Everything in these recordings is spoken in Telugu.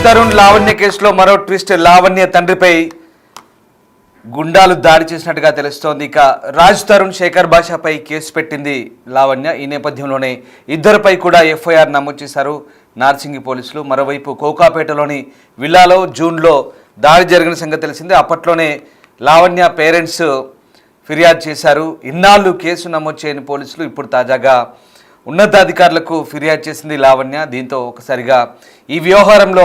తరుణ్ లావణ్య కేసులో మరో ట్విస్ట్. లావణ్య తండ్రిపై గుండాలు దాడి చేసినట్టుగా తెలుస్తోంది. ఇక రాజ్ తరుణ్ శేఖర్ భాషపై కేసు పెట్టింది లావణ్య. ఈ నేపథ్యంలోనే ఇద్దరిపై కూడా ఎఫ్ఐఆర్ నమోదు చేశారు నార్సింగి పోలీసులు. మరోవైపు కోకాపేటలోని విల్లాలో జూన్లో దాడి జరిగిన సంగతి తెలిసిందే. అప్పట్లోనే లావణ్య పేరెంట్స్ ఫిర్యాదు చేశారు. ఇన్నాళ్ళు కేసు నమోదు చేయని పోలీసులు ఇప్పుడు తాజాగా ఉన్నతాధికారులకు ఫిర్యాదు చేసింది లావణ్య. దీంతో ఒకసారిగా ఈ వ్యవహారంలో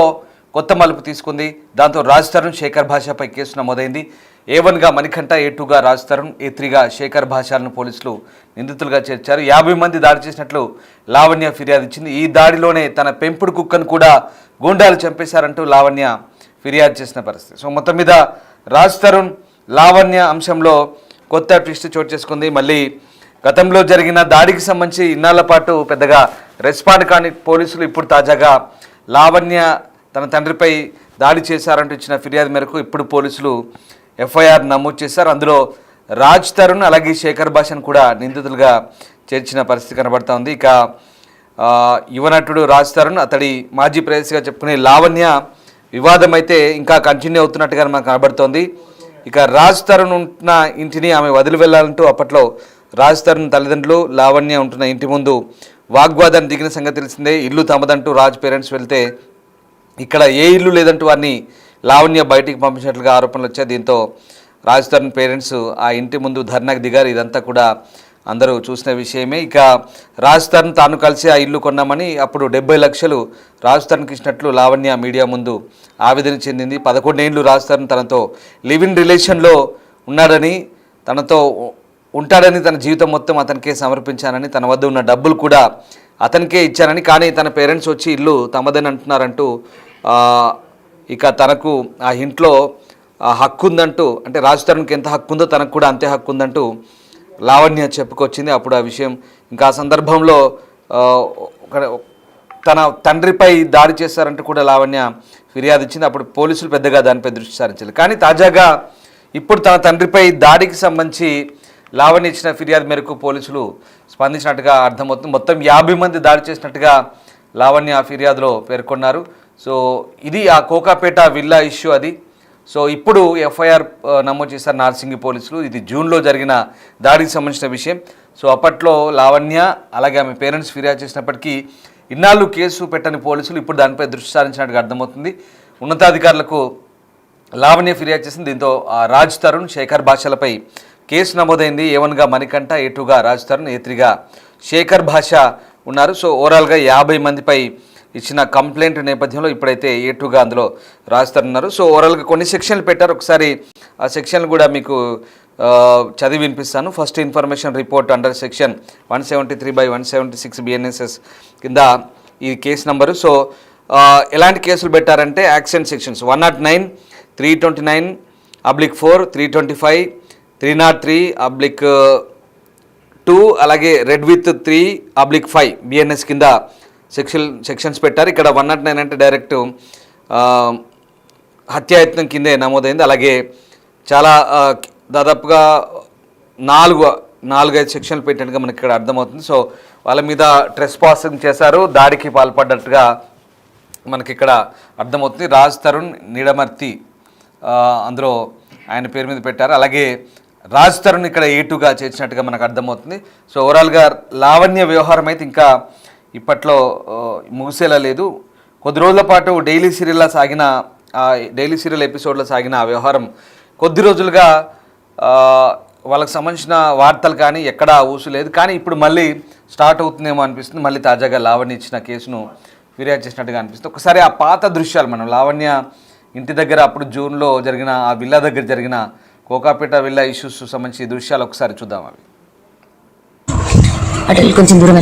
కొత్త మలుపు తీసుకుంది. దాంతో రాజ్ తరుణ్ శేఖర్ భాషపై కేసు నమోదైంది. A1గా మణికంఠ, A2గా రాజ్ తరుణ్, A3గా శేఖర్ భాషలను పోలీసులు నిందితులుగా చేర్చారు. 50 మంది దాడి చేసినట్లు లావణ్య ఫిర్యాదు ఇచ్చింది. ఈ దాడిలోనే తన పెంపుడు కుక్కను కూడా గూండాలు చంపేశారంటూ లావణ్య ఫిర్యాదు చేసిన పరిస్థితి. సో మొత్తం మీద రాజ్ తరుణ్ లావణ్య అంశంలో కొత్త ట్విస్ట్ చోటు చేసుకుంది. మళ్ళీ గతంలో జరిగిన దాడికి సంబంధించి ఇన్నాళ్ల పాటు పెద్దగా రెస్పాండ్ కాని పోలీసులు ఇప్పుడు తాజాగా లావణ్య తన తండ్రిపై దాడి చేశారంటూ ఇచ్చిన ఫిర్యాదు మేరకు ఇప్పుడు పోలీసులు ఎఫ్ఐఆర్ నమోదు చేశారు. అందులో రాజ్ తరుణ్ అలాగే శేఖర్ భాషను కూడా నిందితులుగా చేర్చిన పరిస్థితి కనబడతా ఉంది. ఇక యువనటుడు రాజ్ తరుణ్, అతడి మాజీ ప్రేయసిగా చెప్పుకునే లావణ్య వివాదం అయితే ఇంకా కంటిన్యూ అవుతున్నట్టుగా మనకు కనబడుతోంది. ఇక రాజ్ తరుణ్ ఉంటున్న ఇంటిని ఆమె వదిలి వెళ్ళాలంటూ అప్పట్లో రాజ్ తరుణ్ తల్లిదండ్రులు లావణ్య ఉంటున్న ఇంటి ముందు వాగ్వాదాన్ని దిగిన సంగతి తెలిసిందే. ఇల్లు తమదంటూ రాజ్ పేరెంట్స్ వెళ్తే ఇక్కడ ఏ ఇల్లు లేదంటూ వారిని లావణ్య బయటికి పంపించినట్లుగా ఆరోపణలు వచ్చాయి. దీంతో రాజ్ తరుణ్ పేరెంట్స్ ఆ ఇంటి ముందు ధర్నాకు దిగారు. ఇదంతా కూడా అందరూ చూసిన విషయమే. ఇక రాజ్ తరుణ్ తాను కలిసి ఆ ఇల్లు కొన్నామని అప్పుడు 70 లక్షలు రాజ్ తరుణ్కి ఇచ్చినట్లు లావణ్య మీడియా ముందు ఆవేదన చెందింది. 11 ఏళ్ళు రాజ్ తరుణ్ తనతో లివ్ ఇన్ రిలేషన్లో ఉన్నాడని, తనతో ఉంటాడని, తన జీవితం మొత్తం అతనికే సమర్పించానని, తన వద్ద ఉన్న డబ్బులు కూడా అతనికే ఇచ్చానని, కానీ తన పేరెంట్స్ వచ్చి ఇల్లు తమదని అంటున్నారంటూ ఇక తనకు ఆ ఇంట్లో హక్కు ఉందంటూ, అంటే రాజ్ తరుణ్కి ఎంత హక్కు ఉందో తనకు కూడా అంతే హక్కు ఉందంటూ లావణ్య చెప్పుకొచ్చింది. అప్పుడు ఆ విషయం ఇంకా ఆ సందర్భంలో తన తండ్రిపై దాడి చేశారంటూ కూడా లావణ్య ఫిర్యాదు ఇచ్చింది. అప్పుడు పోలీసులు పెద్దగా దానిపై దృష్టి సారించారు. కానీ తాజాగా ఇప్పుడు తన తండ్రిపై దాడికి సంబంధించి లావణ్య ఇచ్చిన ఫిర్యాదు మేరకు పోలీసులు స్పందించినట్టుగా అర్థమవుతుంది. మొత్తం 50 మంది దాడి చేసినట్టుగా లావణ్య ఆ ఫిర్యాదులో పేర్కొన్నారు. సో ఇది ఆ కోకాపేట విల్లా ఇష్యూ అది. సో ఇప్పుడు ఎఫ్ఐఆర్ నమోదు చేశారు నార్సింగి పోలీసులు. ఇది జూన్లో జరిగిన దాడికి సంబంధించిన విషయం. సో అప్పట్లో లావణ్య అలాగే ఆమె పేరెంట్స్ ఫిర్యాదు చేసినప్పటికీ ఇన్నాళ్ళు కేసు పెట్టని పోలీసులు ఇప్పుడు దానిపై దృష్టి సారించినట్టుగా అర్థమవుతుంది. ఉన్నతాధికారులకు లావణ్య ఫిర్యాదు చేసింది. దీంతో రాజ్ తరుణ్ శేఖర్ భాషలపై కేసు నమోదైంది. A1గా మణికంఠ, A2గా రాజ్ తరుణ్, A3గా శేఖర్ భాష ఉన్నారు. సో ఓవరాల్గా 50 మందిపై ఇచ్చిన కంప్లైంట్ నేపథ్యంలో ఇప్పుడైతే A2గా అందులో రాజ్ తరుణ్ ఉన్నారు. సో ఓవరాల్గా కొన్ని సెక్షన్లు పెట్టారు. ఒకసారి ఆ సెక్షన్లు కూడా మీకు చదివి వినిపిస్తాను. First information report under section 173/176 BNSS కింద ఈ కేసు నంబరు. సో ఎలాంటి కేసులు పెట్టారంటే యాక్షన్ సెక్షన్స్ 109, 329/4, 325, 303/2 అలాగే రెడ్ విత్ 3/5 BNS కింద సెక్షన్స్ పెట్టారు. ఇక్కడ 109 అంటే డైరెక్ట్ హత్యాయత్నం కిందే నమోదైంది. అలాగే చాలా దాదాపుగా 4-5 సెక్షన్లు పెట్టినట్టుగా మనకి ఇక్కడ అర్థమవుతుంది. సో వాళ్ళ మీద ట్రెస్ పాసింగ్ చేశారు, దాడికి పాల్పడ్డట్టుగా మనకి ఇక్కడ అర్థమవుతుంది. రాజ్ తరుణ్ నిడమర్తి అందులో ఆయన పేరు మీద పెట్టారు. అలాగే రాజ్ తరుణ్ ఇక్కడ A2గా చేర్చినట్టుగా మనకు అర్థమవుతుంది. సో ఓవరాల్గా లావణ్య వ్యవహారం అయితే ఇంకా ఇప్పట్లో ముగిసేలా లేదు. కొద్ది రోజుల పాటు డైలీ సీరియల్ ఎపిసోడ్లో సాగిన ఆ వ్యవహారం కొద్ది రోజులుగా వాళ్ళకి సంబంధించిన వార్తలు కానీ ఎక్కడా ఊసు లేదు. కానీ ఇప్పుడు మళ్ళీ స్టార్ట్ అవుతుందేమో అనిపిస్తుంది. మళ్ళీ తాజాగా లావణ్య ఇచ్చిన కేసును ఫిర్యాదు చేసినట్టుగా అనిపిస్తుంది. ఒకసారి ఆ పాత దృశ్యాలు మనం లావణ్య ఇంటి దగ్గర అప్పుడు జూన్లో జరిగిన ఆ విల్లా దగ్గర జరిగిన కోకాపేట విల్లా ఇష్యూస్ సంబంధించి దృశ్యాలు ఒకసారి చూద్దాం. అవి కొంచెం దూరం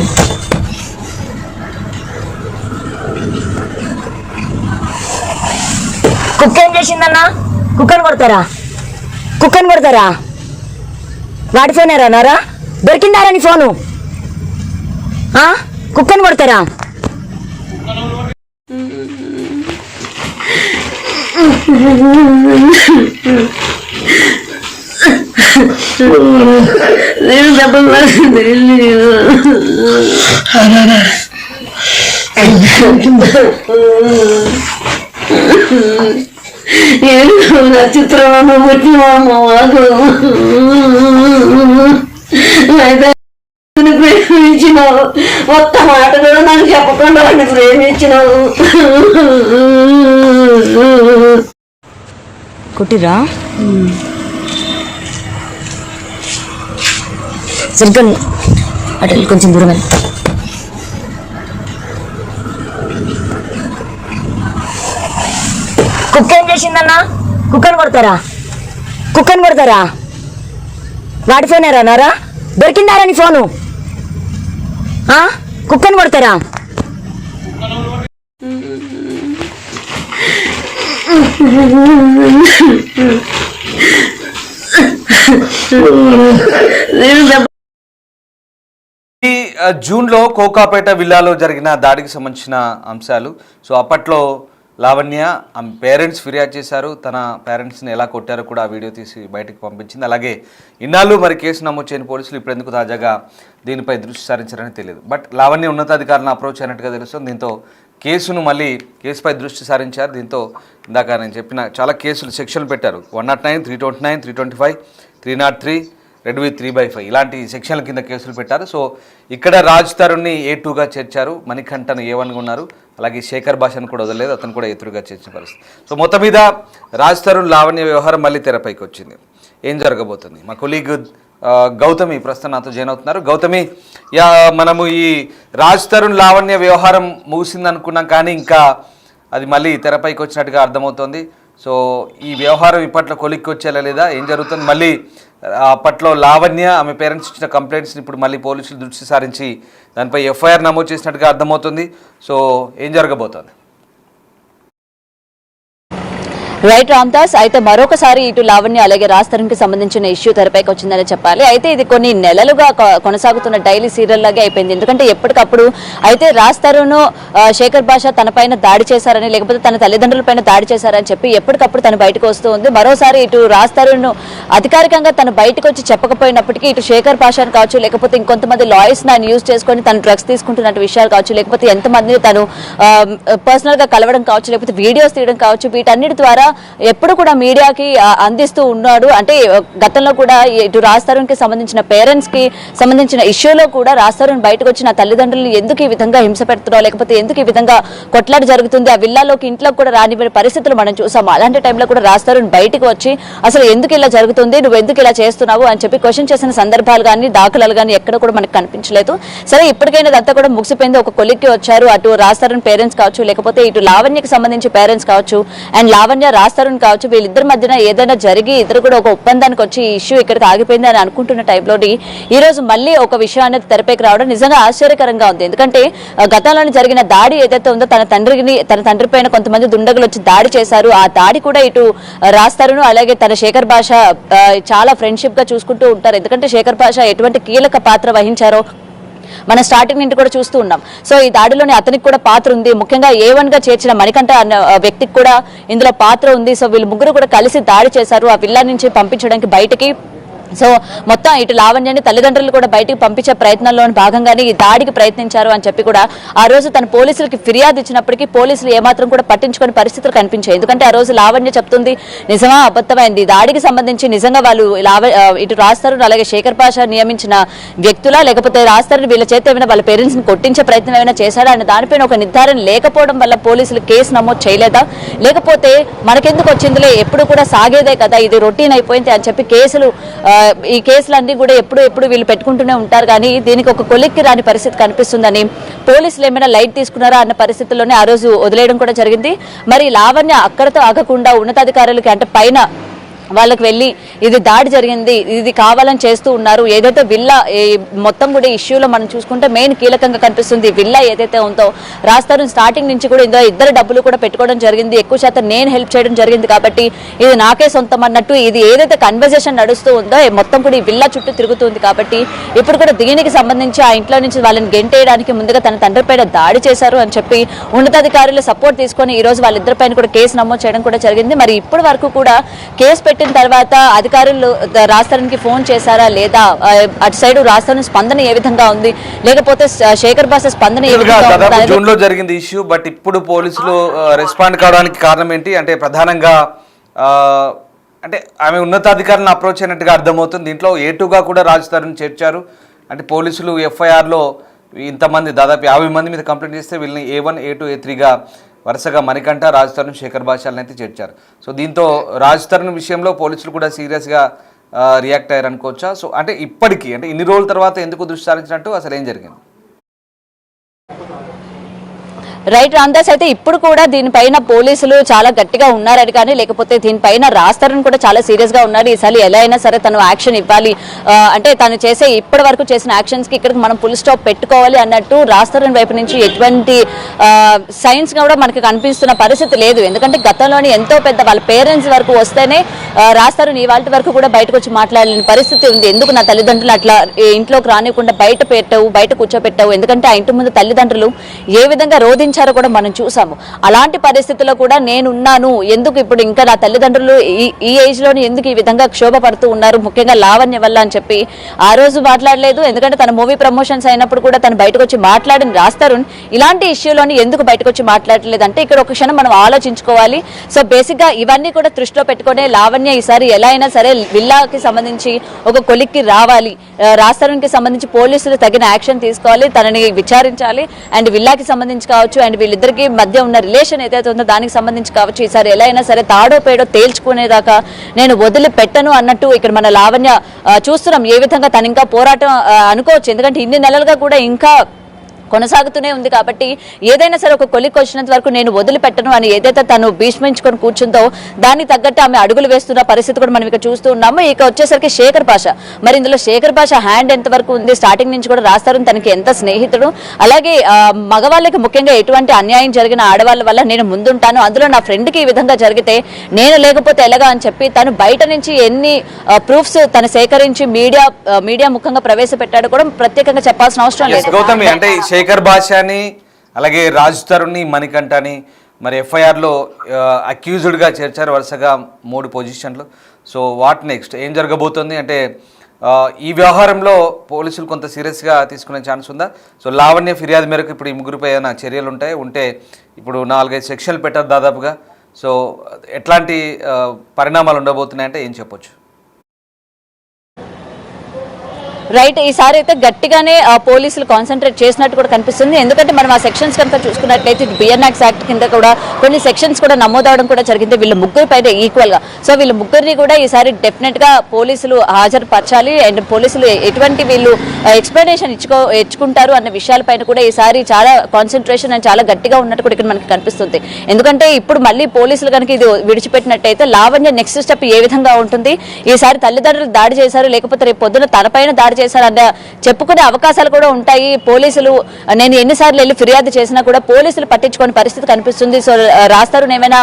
కుక్క ఏం చేసిందన్నా? కుక్కను కొడతారా? వాడి ఫోన్ ఏరానారా? దొరికిందారా నీ ఫోను? కుక్కను కొడతారా? నేను డబ్బులు నక్షత్రం పుట్టినమ్మ మాకు అయితే ప్రేమించినావు, ఒక్క మాట కూడా నాకు చెప్పకుండా వాడిని ప్రేమించినావు. కుట్టిరా సరిగ్గా అటు కొంచెం దూరం. కుక్క ఏం చేసిందన్నా? కుక్కను కొడతారా? వాడి ఫోనేరా నారా? దొరికిందారా నీ ఫోను? కుక్కను కొడతారా? ఈ జూన్లో కోకాపేట విల్లాలో జరిగిన దాడికి సంబంధించిన అంశాలు. సో అప్పట్లో లావణ్య ఆమె పేరెంట్స్ ఫిర్యాదు చేశారు. తన పేరెంట్స్ని ఎలా కొట్టారో కూడా ఆ వీడియో తీసి బయటకు పంపించింది. అలాగే ఇన్నాళ్ళు మరి కేసు నమోదు చేయని పోలీసులు ఇప్పుడు ఎందుకు తాజాగా దీనిపై దృష్టి సారించారని తెలియదు. బట్ లావణ్య ఉన్నతాధికారులను అప్రోచ్ అయినట్టుగా తెలుస్తుంది. దీంతో కేసుపై దృష్టి సారించారు. దీంతో ఇందాక నేను చెప్పిన చాలా కేసులు సెక్షన్లు పెట్టారు. 109, 329, 325, 303, రెడ్ విత్ 3/5 ఇలాంటి సెక్షన్ల కింద కేసులు పెట్టారు. సో ఇక్కడ రాజ్ తరుణ్ని A2గా చేర్చారు, మణికంఠను A1గా ఉన్నారు. అలాగే శేఖర్ భాషను కూడా వదలలేదు, అతను కూడా A3గా చేర్చిన పరిస్థితి. సో మొత్తం మీద రాజ్ తరుణ్ లావణ్య వ్యవహారం మళ్ళీ తెరపైకి వచ్చింది. ఏం జరగబోతుంది? మా కొలీగ్ గౌతమి ప్రస్తుతం నాతో జాయిన్ అవుతున్నారు. గౌతమి, మనము ఈ రాజ్ తరుణ్ లావణ్య వ్యవహారం ముగిసింది అనుకున్నాం, కానీ ఇంకా అది మళ్ళీ తెరపైకి వచ్చినట్టుగా అర్థమవుతోంది. సో ఈ వ్యవహారం ఇప్పట్లో కొలిక్కి వచ్చేలా లేదా? ఏం జరుగుతుంది? మళ్ళీ అప్పట్లో లావణ్య ఆమె పేరెంట్స్ ఇచ్చిన కంప్లైంట్స్ని ఇప్పుడు మళ్ళీ పోలీసులు దృష్టి సారించి దానిపై FIR నమోదు చేసినట్టుగా అర్థమవుతుంది. సో ఏం జరగబోతోంది? రైట్ రామ్దాస్, అయితే మరొకసారి ఇటు లావణ్య అలాగే రాజ్ తరుణ్కి సంబంధించిన ఇష్యూ తెరపైకి వచ్చిందని చెప్పాలి. అయితే ఇది కొన్ని నెలలుగా కొనసాగుతున్న డైలీ సీరియల్ లాగే అయిపోయింది. ఎందుకంటే ఎప్పటికప్పుడు అయితే రాజ్ తరుణ్ శేఖర్ భాష తన పైన దాడి చేశారని, లేకపోతే తన తల్లిదండ్రుల పైన దాడి చేశారని చెప్పి ఎప్పటికప్పుడు తను బయటకు వస్తూ ఉంది. మరోసారి ఇటు రాజ్ తరుణ్ అధికారికంగా తను బయటకు వచ్చి చెప్పకపోయినప్పటికీ ఇటు శేఖర్ భాషను కావచ్చు, లేకపోతే ఇంకొంతమంది లాయర్స్ ని యూజ్ చేసుకొని తను డ్రగ్స్ తీసుకుంటున్న విషయాలు కావచ్చు, లేకపోతే ఎంతమందిని తను పర్సనల్ గా కలవడం కావచ్చు, లేకపోతే వీడియోస్ తీయడం కావచ్చు, వీటన్నిటి ద్వారా ఎప్పుడు కూడా మీడియాకి అందిస్తూ ఉన్నాడు. అంటే గతంలో కూడా ఇటు రాజ్ తరుణ్ కి సంబంధించిన పేరెంట్స్ కి సంబంధించిన ఇష్యూలో కూడా రాజ్ తరుణ్ బయటకు వచ్చిన తల్లిదండ్రులను ఎందుకు ఈ విధంగా హింస పెడుతున్నావు, లేకపోతే ఎందుకు ఈ విధంగా కొట్లాట జరుగుతుంది, ఆ విల్లాలోకి ఇంట్లోకి కూడా రాని పరిస్థితులు మనం చూసాము. అలాంటి టైంలో కూడా రాజ్ తరుణ్ బయటకు వచ్చి అసలు ఎందుకు ఇలా జరుగుతుంది, నువ్వు ఎందుకు ఇలా చేస్తున్నావు అని చెప్పి క్వశ్చన్ చేసిన సందర్భాలు కానీ దాఖలాలు కానీ ఎక్కడ కూడా మనకు కనిపించలేదు. సరే, ఇప్పటికైనా అదంతా కూడా ముగిసిపోయింది. ఒక కొలిక్కి వచ్చారు అటు రాజ్ తరుణ్ పేరెంట్స్ కావచ్చు, లేకపోతే ఇటు లావణ్యకి సంబంధించి పేరెంట్స్ కావచ్చు, అండ్ లావణ్య రాజ్ తరుణ్ కావచ్చు, వీళ్ళిద్దరి మధ్యన ఏదైనా జరిగి ఇద్దరు కూడా ఒక ఒప్పందానికి వచ్చి ఈ ఇష్యూ ఇక్కడికి ఆగిపోయింది అని అనుకుంటున్న టైంలోని ఈ రోజు మళ్ళీ ఒక విషయం అనేది తెరపైకి రావడం నిజంగా ఆశ్చర్యకరంగా ఉంది. ఎందుకంటే గతంలో జరిగిన దాడి ఏదైతే ఉందో తన తండ్రి పైన కొంతమంది దుండగులు వచ్చి దాడి చేశారు. ఆ దాడి కూడా ఇటు రాజ్ తరుణ్ అలాగే తన శేఖర్ భాష చాలా ఫ్రెండ్షిప్ గా చూసుకుంటూ ఉంటారు. ఎందుకంటే శేఖర్ భాష ఎటువంటి కీలక పాత్ర వహించారో మనం స్టార్టింగ్ నుండి కూడా చూస్తూ ఉన్నాం. సో ఈ దాడిలోని అతనికి కూడా పాత్ర ఉంది. ముఖ్యంగా A1 గా చేర్చిన మణికంఠ అన్న వ్యక్తికి కూడా ఇందులో పాత్ర ఉంది. సో వీళ్ళు ముగ్గురు కూడా కలిసి దాడి చేశారు ఆ విల్లా నుంచి పంపించడానికి బయటికి. సో మొత్తం ఇటు లావణ్యాన్ని తల్లిదండ్రులు కూడా బయటకు పంపించే ప్రయత్నంలో భాగంగానే ఈ దాడికి ప్రయత్నించారు అని చెప్పి కూడా ఆ రోజు తన పోలీసులకి ఫిర్యాదు ఇచ్చినప్పటికీ పోలీసులు ఏమాత్రం కూడా పట్టించుకునే పరిస్థితులు కనిపించాయి. ఎందుకంటే ఆ రోజు లావణ్య చెప్తుంది నిజమా అబద్ధమైంది, దాడికి సంబంధించి నిజంగా వాళ్ళు ఇటు రాజ్ తరుణ్ అలాగే శేఖర్ భాష నియమించిన వ్యక్తులా, లేకపోతే రాజ్ తరుణ్ వీళ్ళ చేత ఏమైనా వాళ్ళ పేరెంట్స్ ని కొట్టించే ప్రయత్నం ఏమైనా చేశాడా అనే దానిపైన ఒక నిర్ధారణ లేకపోవడం వల్ల పోలీసులు కేసు నమోదు చేయలేదా, లేకపోతే మనకెందుకు వచ్చిందిలే ఎప్పుడు కూడా సాగేదే కదా ఇది రొటీన్ అయిపోయింది అని చెప్పి ఈ కేసులన్నీ కూడా ఎప్పుడు వీళ్ళు పెట్టుకుంటూనే ఉంటారు. కానీ దీనికి ఒక కొలిక్కి రాని పరిస్థితి కనిపిస్తుందని పోలీసులు ఏమైనా లైట్ తీసుకున్నారా అన్న పరిస్థితుల్లోనే ఆ రోజు వదిలేయడం కూడా జరిగింది. మరి లావణ్య అక్కడతో ఆగకుండా ఉన్నతాధికారులకి అంటే పైన వాళ్ళకి వెళ్ళి ఇది దాడి జరిగింది, ఇది కావాలని చేస్తూ ఉన్నారు, ఏదైతే విల్లా మొత్తం కూడా ఇష్యూలో మనం చూసుకుంటే మెయిన్ కీలకంగా కనిపిస్తుంది విల్లా ఏదైతే ఉందో రాజ్ తరుణ్ స్టార్టింగ్ నుంచి కూడా ఇందులో ఇద్దరు డబ్బులు కూడా పెట్టుకోవడం జరిగింది, ఎక్కువ శాతం నేను హెల్ప్ చేయడం జరిగింది కాబట్టి ఇది నాకే సొంతం అన్నట్టు ఇది ఏదైతే కన్వర్జేషన్ నడుస్తూ ఉందో మొత్తం కూడా ఈ విల్లా చుట్టూ తిరుగుతుంది. కాబట్టి ఇప్పుడు కూడా దీనికి సంబంధించి ఆ ఇంట్లో నుంచి వాళ్ళని గెంటేయడానికి ముందుగా తన తండ్రి పైన దాడి చేశారు అని చెప్పి ఉన్నతాధికారులు సపోర్ట్ తీసుకొని ఈ రోజు వాళ్ళిద్దరి పైన కూడా కేసు నమోదు చేయడం కూడా జరిగింది. మరి ఇప్పటి వరకు కూడా కేసు పెట్టి పెట్టిన తర్వాత అధికారులు రాస్తారానికి ఫోన్ చేశారా లేదా, అటు సైడ్ రాస్తారాని స్పందన ఏ విధంగా ఉంది, లేకపోతే శేఖర్ భాష స్పందన ఏ విధంగా ఉంది దాదాపు అనేది- జూన్ లో జరిగింది ఇష్యూ. బట్ ఇప్పుడు పోలీసులు రెస్పాండ్ కావడానికి కారణం ఏంటి అంటే ప్రధానంగా అంటే ఆమె ఉన్నతాధికారులను అప్రోచ్ అయినట్టుగా అర్థమవుతుంది. దీంట్లో A2గా కూడా రాజధానిని చేర్చారు. అంటే పోలీసులు FIRలో ఇంతమంది దాదాపు 50 మంది మీద కంప్లైంట్ చేస్తే వీళ్ళని A1, A2, A3గా వరుసగా మణికంఠ, రాజ్ తరుణ్, శేఖర్ భాషాలను అయితే చేర్చారు. సో దీంతో రాజ్ తరుణ్ విషయంలో పోలీసులు కూడా సీరియస్గా రియాక్ట్ అయ్యారు అనుకోవచ్చా? సో అంటే ఇప్పటికీ అంటే ఇన్ని రోజుల తర్వాత ఎందుకు దృష్టి సారించినట్టు అసలు ఏం జరిగింది? రైట్ రామ్దాస్, అయితే ఇప్పుడు కూడా దీనిపైన పోలీసులు చాలా గట్టిగా ఉన్నారని కానీ, లేకపోతే దీనిపైన రాస్తారని కూడా చాలా సీరియస్ గా ఉన్నారు. ఈసారి ఎలా అయినా సరే తను యాక్షన్ ఇవ్వాలి, అంటే తను చేసే ఇప్పటి వరకు చేసిన యాక్షన్స్ కి ఇక్కడికి మనం ఫుల్ స్టాప్ పెట్టుకోవాలి అన్నట్టు రాస్తారని వైపు నుంచి ఎటువంటి సైన్స్ కూడా మనకి కనిపిస్తున్న పరిస్థితి లేదు. ఎందుకంటే గతంలోని ఎంతో పెద్ద వాళ్ళ పేరెంట్స్ వరకు వస్తేనే రాస్తారని ఇవాళ వరకు కూడా బయటకు వచ్చి మాట్లాడలేని పరిస్థితి ఉంది. ఎందుకు నా తల్లిదండ్రులు అట్లా ఇంట్లోకి రానివ్వకుండా బయట కూర్చోపెట్టావు, ఎందుకంటే ఆ ఇంటి ముందు తల్లిదండ్రులు ఏ విధంగా రోధించారో కూడా మనం చూసాము. అలాంటి పరిస్థితుల్లో కూడా నేనున్నాను, ఎందుకు ఇప్పుడు ఇంకా నా తల్లిదండ్రులు ఈ ఏజ్ లోని ఎందుకు ఈ విధంగా క్షోభ పడుతూ ఉన్నారు, ముఖ్యంగా లావణ్య వల్ల అని చెప్పి ఆ రోజు మాట్లాడలేదు. ఎందుకంటే తన మూవీ ప్రమోషన్స్ అయినప్పుడు కూడా తను బయటకు వచ్చి మాట్లాడిన రాస్తారు. ఇలాంటి ఇష్యూలోని ఎందుకు బయటకు వచ్చి మాట్లాడలేదు అంటే ఇక్కడ ఒక క్షణం మనం ఆలోచించుకోవాలి. సో బేసిక్ గా ఇవన్నీ కూడా దృష్టిలో పెట్టుకునే లావణ్య ఈసారి ఎలా అయినా సరే విల్లాకి సంబంధించి ఒక కొలిక్కి రావాలి, రాస్తారుకి సంబంధించి పోలీసులు తగిన యాక్షన్ తీసుకోవాలి, తనని విచారించాలి. అండ్ విల్లాకి సంబంధించి కావచ్చు, అండ్ వీళ్ళిద్దరికి మధ్య ఉన్న రిలేషన్ ఏదైతే ఉందో దానికి సంబంధించి కావచ్చు, ఈసారి ఎలా అయినా సరే తాడో పేడో తేల్చుకునేదాకా నేను వదిలిపెట్టను అన్నట్టు ఇక్కడ మన లావణ్య చూస్తున్నాం. ఏ విధంగా తను ఇంకా పోరాటం అనుకోవచ్చు, ఎందుకంటే ఇన్ని నెలలుగా కూడా ఇంకా కొనసాగుతూనే ఉంది. కాబట్టి ఏదైనా సరే ఒక కొలిక్ వచ్చినంత వరకు నేను వదిలిపెట్టను అని ఏదైతే తను భీష్మించుకొని కూర్చుందో దానికి తగ్గట్టు ఆమె అడుగులు వేస్తున్న పరిస్థితి కూడా మనం ఇక చూస్తూ ఉన్నాము. ఇక వచ్చేసరికి శేఖర్ భాష, మరి ఇందులో శేఖర్ భాష హ్యాండ్ ఎంత వరకు ఉంది, స్టార్టింగ్ నుంచి కూడా రాస్తారు తనకి ఎంత స్నేహితుడు, అలాగే మగవాళ్ళకి ముఖ్యంగా ఎటువంటి అన్యాయం జరిగిన ఆడవాళ్ళ వల్ల నేను ముందుంటాను, అందులో నా ఫ్రెండ్కి ఈ విధంగా జరిగితే నేను లేకపోతే ఎలాగా అని చెప్పి తను బయట నుంచి ఎన్ని ప్రూఫ్స్ తను సేకరించి మీడియా ముఖంగా ప్రవేశపెట్టాడు కూడా ప్రత్యేకంగా చెప్పాల్సిన అవసరం లేదు. గౌతమి, అంటే శేఖర్ భాషని అలాగే రాజ్ తరుణ్ని మణికంఠని మరి FIRలో అక్యూజ్డ్గా చేర్చారు వరుసగా 3 పొజిషన్లు. సో వాట్ నెక్స్ట్ ఏం జరగబోతుంది అంటే ఈ వ్యవహారంలో పోలీసులు కొంత సీరియస్గా తీసుకునే ఛాన్స్ ఉందా? సో లావణ్య ఫిర్యాదు మేరకు ఇప్పుడు ఈ ముగ్గురుపై ఏమైనా చర్యలు ఉంటే ఇప్పుడు 4-5 సెక్షన్లు పెట్టారు దాదాపుగా. సో ఎట్లాంటి పరిణామాలు ఉండబోతున్నాయంటే ఏం చెప్పొచ్చు? రైట్, ఈసారి అయితే గట్టిగానే పోలీసులు కాన్సన్ట్రేట్ చేసినట్టు కూడా కనిపిస్తుంది. ఎందుకంటే మనం ఆ సెక్షన్స్ కనుక చూసుకున్నట్లయితే BNX యాక్ట్ కింద కూడా కొన్ని సెక్షన్స్ కూడా నమోదవడం కూడా జరిగింది వీళ్ళ ముగ్గురు పైన ఈక్వల్ గా. సో వీళ్ళ ముగ్గురిని కూడా ఈసారి డెఫినెట్ గా పోలీసులు హాజరుపరచాలి. అండ్ పోలీసులు ఎటువంటి వీళ్ళు ఎక్స్ప్లెనేషన్ ఇచ్చుకుంటారు అన్న విషయాలపైన కూడా ఈసారి చాలా కాన్సన్ట్రేషన్ అండ్ చాలా గట్టిగా ఉన్నట్టు కూడా ఇక్కడ మనకి కనిపిస్తుంది. ఎందుకంటే ఇప్పుడు మళ్ళీ పోలీసులు కనుక ఇది విడిచిపెట్టినట్టయితే లావణ్య నెక్స్ట్ స్టెప్ ఏ విధంగా ఉంటుంది, ఈసారి తల్లిదండ్రులు దాడి చేశారు లేకపోతే రేపు పొద్దున తనపైన దాడి చేశారన్న చెప్పుకునే అవకాశాలు కూడా ఉంటాయి. పోలీసులు నేను ఎన్నిసార్లు వెళ్ళి ఫిర్యాదు చేసినా కూడా పోలీసులు పట్టించుకోని పరిస్థితి కనిపిస్తుంది. సో రాస్తారుని ఏమైనా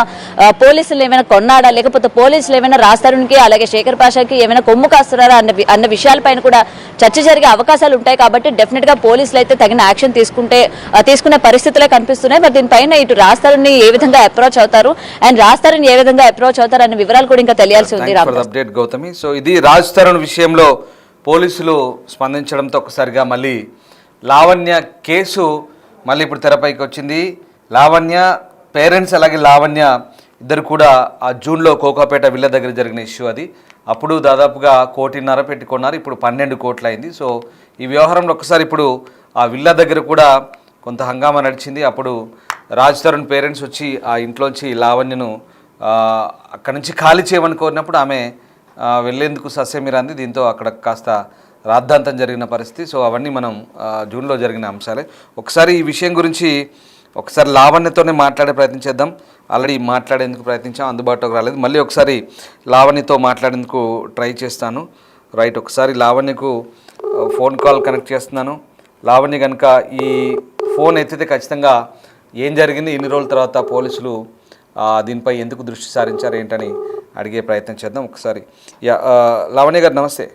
పోలీసులు ఏమైనా కొన్నాడా, లేకపోతే పోలీసులు ఏమైనా రాస్తారునికి అలాగే శేఖర్ భాషకి ఏమైనా కొమ్ము కాస్తున్నారా అన్న విషయాలపైన కూడా చర్చ జరిగే అవకాశాలు ఉంటాయి. కాబట్టి డెఫినెట్ గా పోలీసులు అయితే తగిన యాక్షన్ తీసుకునే పరిస్థితులే కనిపిస్తున్నాయి. మరి దీనిపైన ఇటు రాస్తారుని ఏ విధంగా అప్రోచ్ అవుతారు అండ్ రాస్తారుని ఏ విధంగా అప్రోచ్ అవుతారు అన్న వివరాలు కూడా ఇంకా తెలియాల్సి ఉంది. అప్డేట్ గౌతమి. సో ఇది రాజ్ తరుణ్ విషయంలో పోలీసులు స్పందించడంతో ఒకసారిగా మళ్ళీ లావణ్య కేసు మళ్ళీ ఇప్పుడు తెరపైకి వచ్చింది. లావణ్య పేరెంట్స్ అలాగే లావణ్య ఇద్దరు కూడా ఆ జూన్లో కోకాపేట విల్ల దగ్గర జరిగిన ఇష్యూ అది. అప్పుడు దాదాపుగా 1.5 కోటి పెట్టుకున్నారు, ఇప్పుడు 12 కోట్లు అయింది. సో ఈ వ్యవహారంలో ఒకసారి ఇప్పుడు ఆ విల్ల దగ్గర కూడా కొంత హంగామా నడిచింది. అప్పుడు రాజ్ తరుణ్ పేరెంట్స్ వచ్చి ఆ ఇంట్లోంచి లావణ్యను అక్కడి నుంచి ఖాళీ చేయమని కోరినప్పుడు ఆమె వెళ్ళేందుకు సస్యమిరాంది. దీంతో అక్కడ కాస్త రాద్ధాంతం జరిగిన పరిస్థితి. సో అవన్నీ మనం జూన్లో జరిగిన అంశాలే. ఒకసారి ఈ విషయం గురించి ఒకసారి లావణ్యతోనే మాట్లాడే ప్రయత్నం చేద్దాం. ఆల్రెడీ మాట్లాడేందుకు ప్రయత్నించాం, అందుబాటులోకి రాలేదు. మళ్ళీ ఒకసారి లావణ్యతో మాట్లాడేందుకు ట్రై చేస్తాను. రైట్, ఒకసారి లావణ్యకు ఫోన్ కాల్ కనెక్ట్ చేస్తున్నాను. లావణ్య కనుక ఈ ఫోన్ ఎత్తితే ఖచ్చితంగా ఏం జరిగింది, ఇన్ని రోజుల తర్వాత పోలీసులు దీనిపై ఎందుకు దృష్టి సారించారు ఏంటని అడిగే ప్రయత్నం చేద్దాం. ఒకసారి లావణ్య గారు నమస్తే.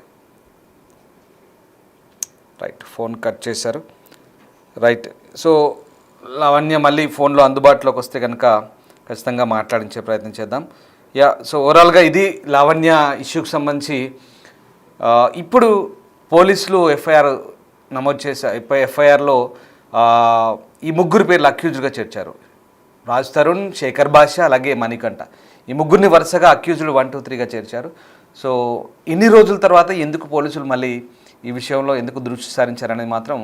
రైట్, ఫోన్ కట్ చేశారు. రైట్, సో లావణ్య మళ్ళీ ఫోన్లో అందుబాటులోకి వస్తే కనుక ఖచ్చితంగా మాట్లాడించే ప్రయత్నం చేద్దాం. యా, సో ఓవరాల్గా ఇది లావణ్య ఇష్యూకి సంబంధించి ఇప్పుడు పోలీసులు ఎఫ్ఐఆర్ నమోదు చేశారు. ఎఫ్ఐఆర్లో ఈ ముగ్గురు పేర్లు అక్యూజ్డ్గా చేర్చారు. రాజ్ తరుణ్, శేఖర్ భాష, అలాగే మణికంఠ. ఈ ముగ్గురిని వరుసగా అక్యూజ్డ్ 1, 2, 3గా చేర్చారు. సో ఇన్ని రోజుల తర్వాత ఎందుకు పోలీసులు మళ్ళీ ఈ విషయంలో ఎందుకు దృష్టి సారించారనేది మాత్రం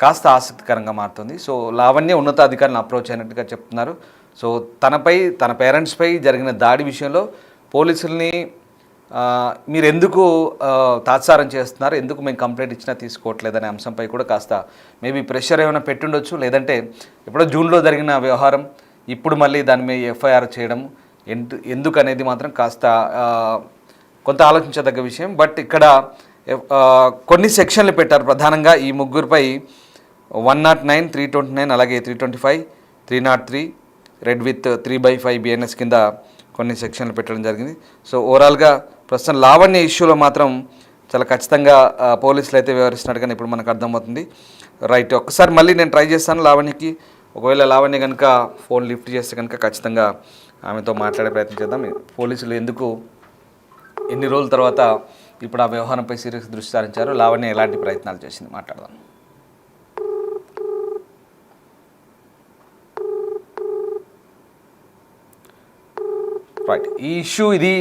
కాస్త ఆసక్తికరంగా మారుతుంది. సో లావణ్య ఉన్నతాధికారులను అప్రోచ్ అయినట్టుగా చెప్తున్నారు. సో తనపై, తన పేరెంట్స్పై జరిగిన దాడి విషయంలో పోలీసుల్ని మీరు ఎందుకు తాత్సారం చేస్తున్నారు, ఎందుకు మేము కంప్లైంట్ ఇచ్చినా తీసుకోవట్లేదనే అంశంపై కూడా కాస్త మేబీ ప్రెషర్ ఏమైనా పెట్టుండొచ్చు. లేదంటే ఎప్పుడో జూన్లో జరిగిన వ్యవహారం ఇప్పుడు మళ్ళీ దాని మీద ఎఫ్ఐఆర్ చేయడం ఎందుకు అనేది మాత్రం కాస్త కొంత ఆలోచించదగ్గ విషయం. బట్ ఇక్కడ కొన్ని సెక్షన్లు పెట్టారు. ప్రధానంగా ఈ ముగ్గురిపై 109, 329, అలాగే 325, 303 రెడ్ విత్ 3/5 BNS కింద కొన్ని సెక్షన్లు పెట్టడం జరిగింది. సో ఓవరాల్గా ప్రస్తుతం లావణ్య ఇష్యూలో మాత్రం చాలా ఖచ్చితంగా పోలీసులు అయితే వ్యవహరిస్తున్నట్టుగా ఇప్పుడు మనకు అర్థమవుతుంది. రైట్, ఒక్కసారి మళ్ళీ నేను ట్రై చేస్తాను లావణ్యకి. ఒకవేళ లావణ్య కనుక ఫోన్ లిఫ్ట్ చేస్తే కనుక ఖచ్చితంగా ఆమెతో మాట్లాడే ప్రయత్నం చేద్దాం. పోలీసులు ఎందుకు ఎన్ని రోజుల తర్వాత ఇప్పుడు ఆ వ్యవహారంపై సీరియస్ దృష్టి సారించారు, లావణ్య ఎలాంటి ప్రయత్నాలు చేసింది మాట్లాడదాం. రైట్, ఈ ఇష్యూ ఇది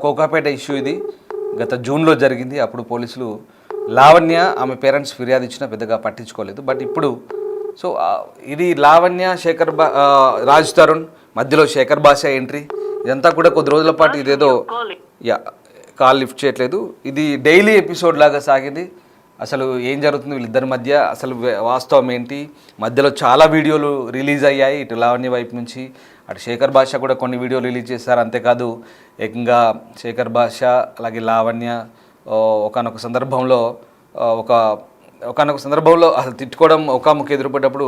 కోకాపేట ఇష్యూ ఇది గత జూన్లో జరిగింది. అప్పుడు పోలీసులు లావణ్య ఆమె పేరెంట్స్ ఫిర్యాదు ఇచ్చినా పెద్దగా పట్టించుకోలేదు. బట్ ఇప్పుడు సో ఇది లావణ్య, రాజ్ తరుణ్ మధ్యలో శేఖర్ భాష ఎంట్రీ, ఇదంతా కూడా కొద్ది రోజుల పాటు ఇదేదో కాల్ లిఫ్ట్ చేయట్లేదు. ఇది డైలీ ఎపిసోడ్ లాగా సాగింది. అసలు ఏం జరుగుతుంది వీళ్ళిద్దరి మధ్య, అసలు వాస్తవం ఏంటి, మధ్యలో చాలా వీడియోలు రిలీజ్ అయ్యాయి ఇటు లావణ్య వైపు నుంచి, అటు శేఖర్ భాష కూడా కొన్ని వీడియోలు రిలీజ్ చేశారు. అంతేకాదు ఏకంగా శేఖర్ భాష అలాగే లావణ్య ఒకనొక సందర్భంలో అసలు తిట్టుకోవడం, ఒకముఖ ఎదురుపడ్డప్పుడు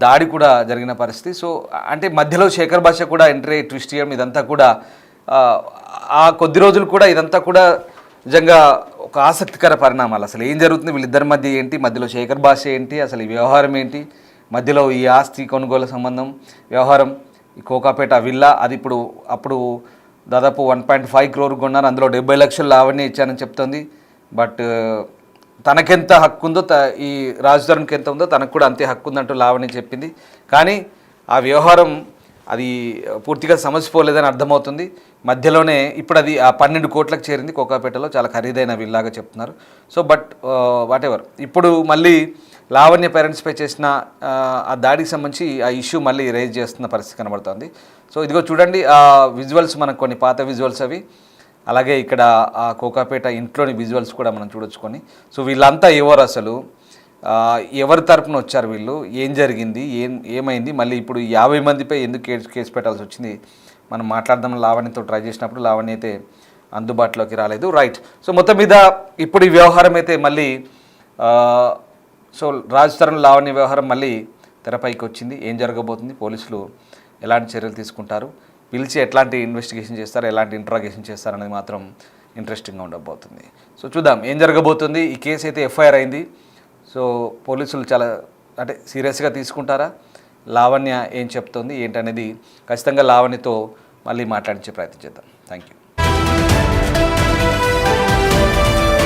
దాడి కూడా జరిగిన పరిస్థితి. సో అంటే మధ్యలో శేఖర్ భాష కూడా ఎంట్రీ ట్విస్ట్ చేయడం, ఇదంతా కూడా ఆ కొద్ది రోజులు కూడా ఇదంతా కూడా నిజంగా ఒక ఆసక్తికర పరిణామాలు. అసలు ఏం జరుగుతుంది వీళ్ళిద్దరి మధ్య ఏంటి, మధ్యలో శేఖర్ భాష ఏంటి, అసలు ఈ వ్యవహారం ఏంటి, మధ్యలో ఈ ఆస్తి కొనుగోలు సంబంధం వ్యవహారం, ఈ కోకాపేట విల్లా అది అప్పుడు దాదాపు 1.5 crore కొన్నారు, అందులో 70 లక్షలు లావణ్య ఇచ్చానని చెప్తుంది. బట్ తనకెంత హక్కు ఉందో ఈ రాజ్ తరుణ్కి ఎంత ఉందో తనకు కూడా అంతే హక్కు ఉందంటూ లావణ్య చెప్పింది. కానీ ఆ వ్యవహారం అది పూర్తిగా సమసిపోలేదని అర్థమవుతుంది. మధ్యలోనే ఇప్పుడు అది ఆ 12 కోట్లకు చేరింది. కోకాపేటలో చాలా ఖరీదైన విల్లాగా చెప్తున్నారు. సో బట్ వాటెవర్, ఇప్పుడు మళ్ళీ లావణ్య పేరెంట్స్పై చేసిన ఆ దాడికి సంబంధించి ఆ ఇష్యూ మళ్ళీ రైజ్ చేస్తున్న పరిస్థితి కనబడుతుంది. సో ఇదిగో చూడండి ఆ విజువల్స్, మనకు కొన్ని పాత విజువల్స్ అవి, అలాగే ఇక్కడ ఆ కోకాపేట ఇంట్లోని విజువల్స్ కూడా మనం చూడొచ్చుకొని. సో వీళ్ళంతా ఎవరు, అసలు ఎవరి తరపున వచ్చారు, వీళ్ళు ఏం జరిగింది, ఏమైంది, మళ్ళీ ఇప్పుడు 50 మందిపై ఎందుకు కేసు పెట్టాల్సి వచ్చింది మనం మాట్లాడదాం. లావణ్యతో ట్రై చేసినప్పుడు లావణ్య అయితే అందుబాటులోకి రాలేదు. రైట్, సో మొత్తం మీద ఇప్పుడు ఈ వ్యవహారం అయితే మళ్ళీ సో రాజ్ తరుణ్ లావణ్య వ్యవహారం మళ్ళీ తెరపైకి వచ్చింది. ఏం జరగబోతుంది, పోలీసులు ఎలాంటి చర్యలు తీసుకుంటారు, పిలిచి ఎట్లాంటి ఇన్వెస్టిగేషన్ చేస్తారు, ఎలాంటి ఇంట్రాగేషన్ చేస్తారు అనేది మాత్రం ఇంట్రెస్టింగ్గా ఉండబోతుంది. సో చూద్దాం ఏం జరగబోతుంది. ఈ కేసు అయితే ఎఫ్ఐఆర్ అయింది. సో పోలీసులు చాలా అంటే సీరియస్గా తీసుకుంటారా, లావణ్య ఏం చెప్తోంది ఏంటనేది ఖచ్చితంగా లావణ్యతో మళ్ళీ మాట్లాడించే ప్రయత్నం చేద్దాం. Thank you.